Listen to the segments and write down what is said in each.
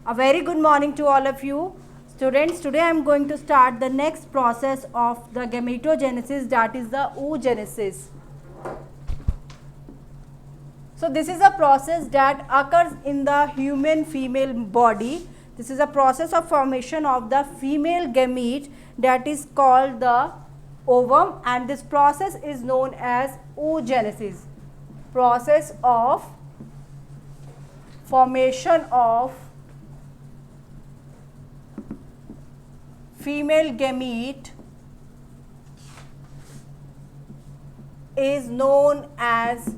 A very good morning to all of you. Students, today I am going to start the next process of the gametogenesis, that is the oogenesis. So this is a process that occurs in the human female body. This is a process of formation of the female gamete that is called the ovum, and this process is known as oogenesis. Process of formation of female gamete is known as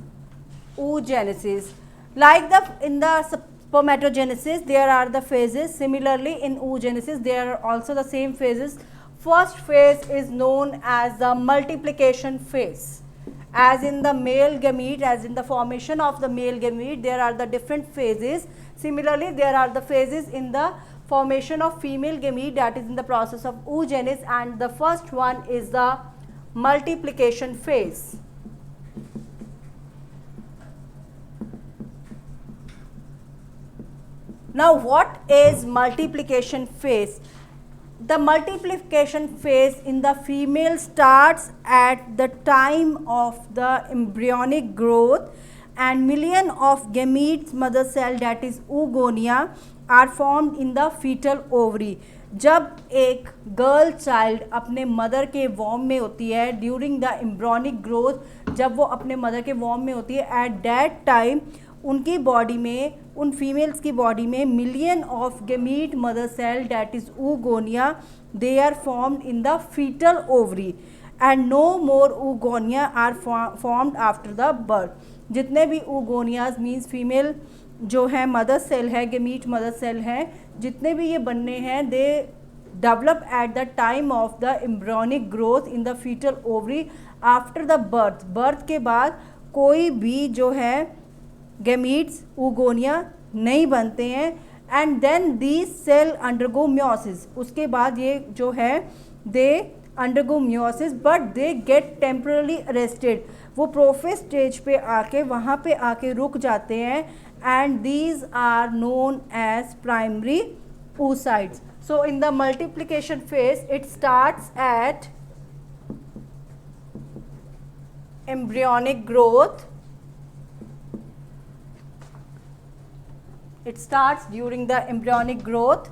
oogenesis. Like in the spermatogenesis there are the phases, similarly in oogenesis there are also the same phases. First phase is known as the multiplication phase. As in the male gamete, as in the formation of the male gamete, there are the different phases. Similarly, there are the phases in the formation of female gamete, that is in the process of oogenesis, and the first one is the multiplication phase. Now, what is multiplication phase? The multiplication phase in the female starts at the time of the embryonic growth, and million of gametes mother cell, that is oogonia, are formed in the fetal ovary. जब एक girl child अपने mother के warm में होती है during the embryonic growth, जब वो अपने मदर के वॉर्म में होती है, एट दैट टाइम उनकी बॉडी में, उन फीमेल्स की बॉडी में million of gamete mother cell, that is oogonia, they are formed in the foetal ovary and no more oogonia are formed after the birth. जितने भी oogoниयाज मीन्स फीमेल जो है मदर सेल है, गेमीट मदर सेल हैं, जितने भी ये बनने हैं, they develop at the time of the embryonic growth in the foetal ovary after the birth. Birth के बाद कोई भी जो है गेमीट्स oogonia नहीं बनते हैं, and then these cell undergo meiosis. उसके बाद ये जो है they undergo meiosis but they get temporarily arrested. वो प्रोफेज स्टेज पे आके वहाँ पे आके रुक जाते हैं, and these are known as primary oocytes. So in the multiplication phase it starts at embryonic growth. It starts during the embryonic growth.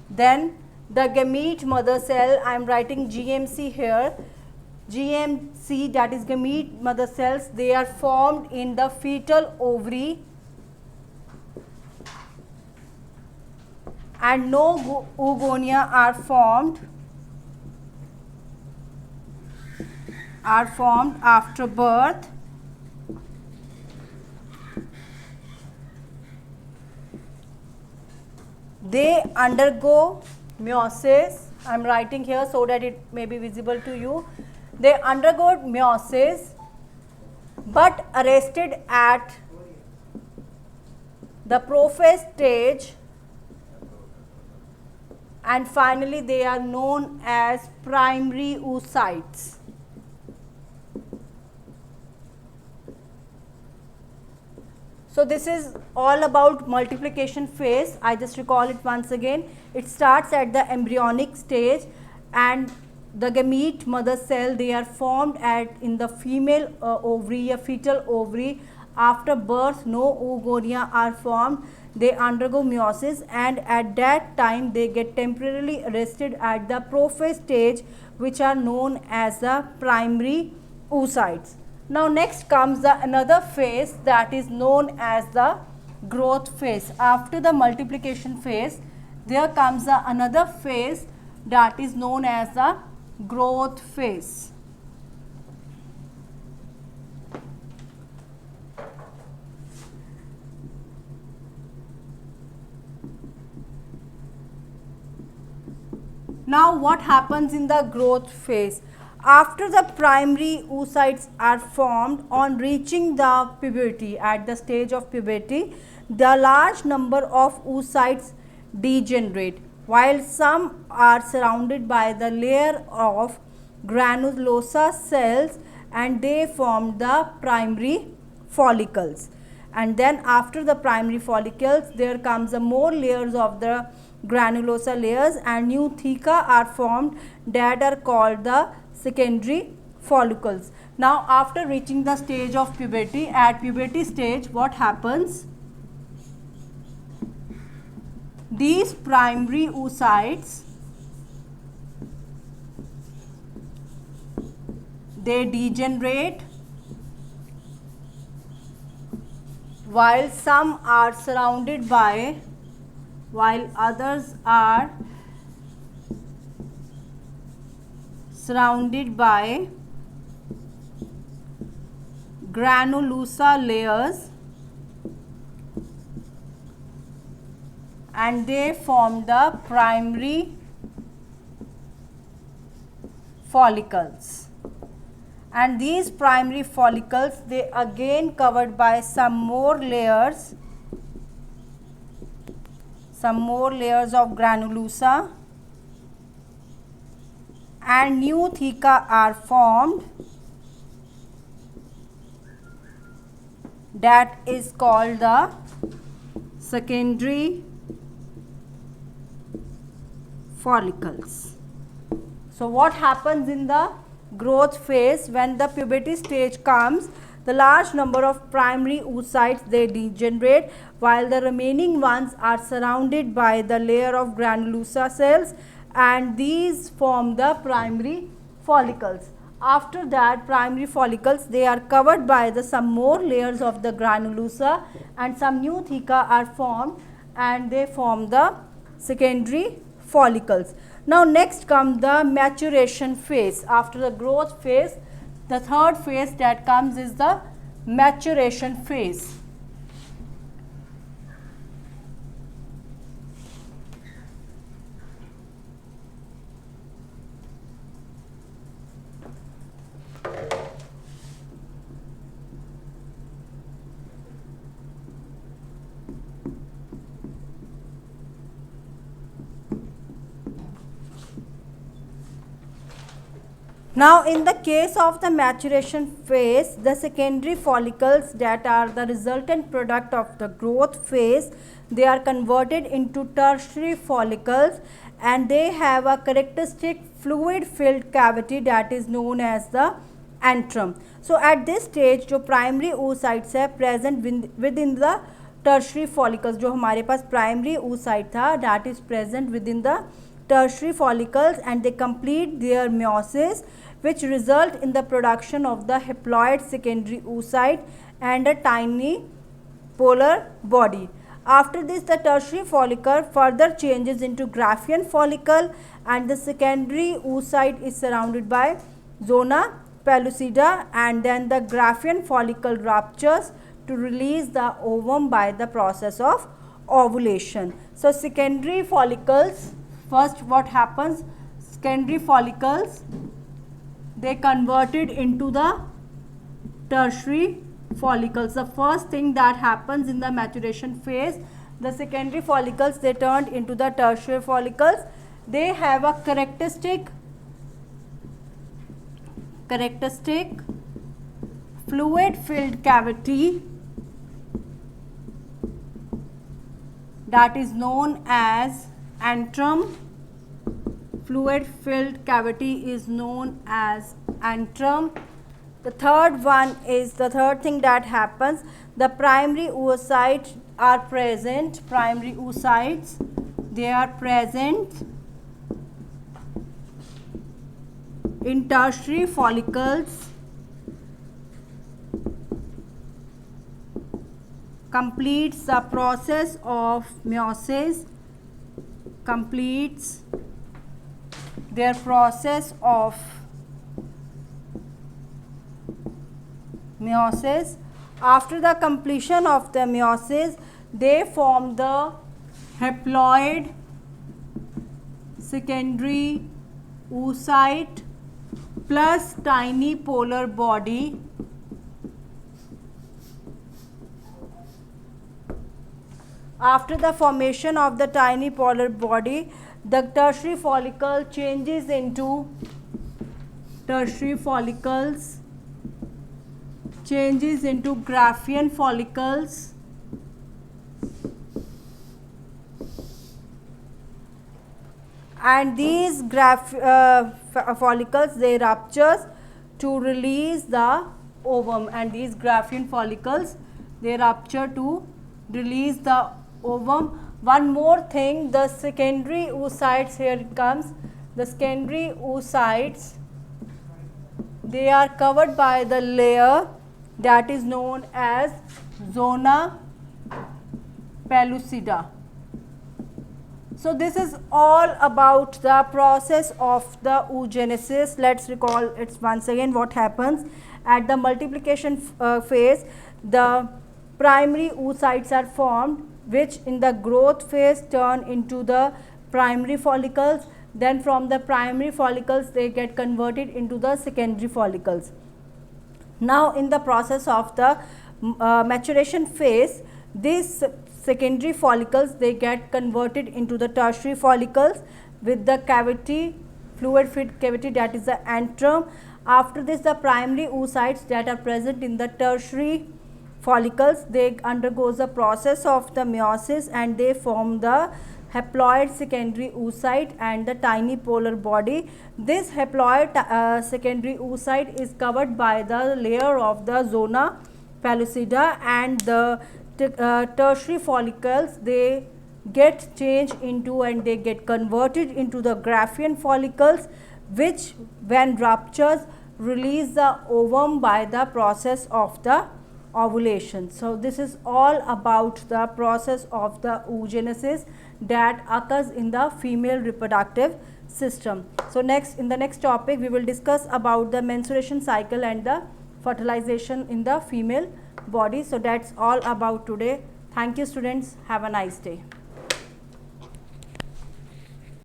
Then the gamete mother cell, I am writing GMC here. GMC, that is gamete mother cells, they are formed in the fetal ovary, and no oogonia are formed after birth. They undergo meiosis. I am writing here so that it may be visible to you. They undergo meiosis but arrested at the prophase stage, and finally they are known as primary oocytes. So this is all about multiplication phase. I just recall it once again. It starts at the embryonic stage, and the gamete mother cell, they are formed in the female ovary, a fetal ovary. After birth no oogonia are formed. They undergo meiosis, and at that time they get temporarily arrested at the prophase stage, which are known as the primary oocytes. Now next comes the another phase, that is known as the growth phase. After the multiplication phase there comes the another phase, that is known as the growth phase. Now what happens in the growth phase? After the primary oocytes are formed, on reaching the puberty, at the stage of puberty, the large number of oocytes degenerate, while some are surrounded by the layer of granulosa cells and they form the primary follicles. And then after the primary follicles, there comes the more layers of the granulosa layers, and new theca are formed that are called the secondary follicles. Now after reaching the stage of puberty, at puberty stage what happens? These primary oocytes, they degenerate, while some are surrounded by, while others are surrounded by granulosa layers, and they form the primary follicles. And these primary follicles, they again covered by some more layers of granulosa, and new theca are formed that is called the secondary follicles. So what happens in the growth phase? When the puberty stage comes, the large number of primary oocytes, they degenerate, while the remaining ones are surrounded by the layer of granulosa cells, and these form the primary follicles. After that, primary follicles, they are covered by the some more layers of the granulosa, and some new theca are formed, and they form the secondary follicles. Now next comes the maturation phase. After the growth phase, the third phase that comes is the maturation phase. Now in the case of the maturation phase, the secondary follicles that are the resultant product of the growth phase, they are converted into tertiary follicles, and they have a characteristic fluid filled cavity that is known as the antrum. So at this stage जो primary oocytes है present within the tertiary follicles, जो हमारे पास primary oocyte था that is present within the tertiary follicles, and they complete their meiosis, which result in the production of the haploid secondary oocyte and a tiny polar body. After this, the tertiary follicle further changes into Graafian follicle, and the secondary oocyte is surrounded by zona pellucida, and then the Graafian follicle ruptures to release the ovum by the process of ovulation. So secondary follicles, first what happens? Secondary follicles, they converted into the tertiary follicles. The first thing that happens in the maturation phase, the secondary follicles, they turned into the tertiary follicles. They have a characteristic fluid filled cavity that is known as antrum. Fluid filled cavity is known as antrum. The third one is the third thing that happens. The primary oocytes are present. Primary oocytes, they are present in tertiary follicles, completes the process of meiosis, completes their process of meiosis. After the completion of the meiosis, they form the haploid secondary oocyte plus tiny polar body. After the formation of the tiny polar body, the tertiary follicle changes into tertiary follicles changes into Graafian follicles, and these follicles, they ruptures to release the ovum, and these Graafian follicles, they rupture to release the ovum. One more thing, the secondary oocytes, here it comes, the secondary oocytes, they are covered by the layer that is known as zona pellucida. So this is all about the process of the oogenesis. Let's recall it once again. What happens at the multiplication phase? The primary oocytes are formed, which in the growth phase turn into the primary follicles. Then from the primary follicles, they get converted into the secondary follicles. Now in the process of the maturation phase, these secondary follicles, they get converted into the tertiary follicles with the cavity, fluid filled cavity, that is the antrum. After this, the primary oocytes that are present in the tertiary follicles, they undergoes the process of the meiosis and they form the haploid secondary oocyte and the tiny polar body. This haploid secondary oocyte is covered by the layer of the zona pellucida, and the tertiary follicles, they get changed into and they get converted into the Graafian follicles, which when ruptures release the ovum by the process of the ovulation. So this is all about the process of the oogenesis that occurs in the female reproductive system. So next, in the next topic, we will discuss about the menstruation cycle and the fertilization in the female body. So that's all about today. Thank you, students. Have a nice day.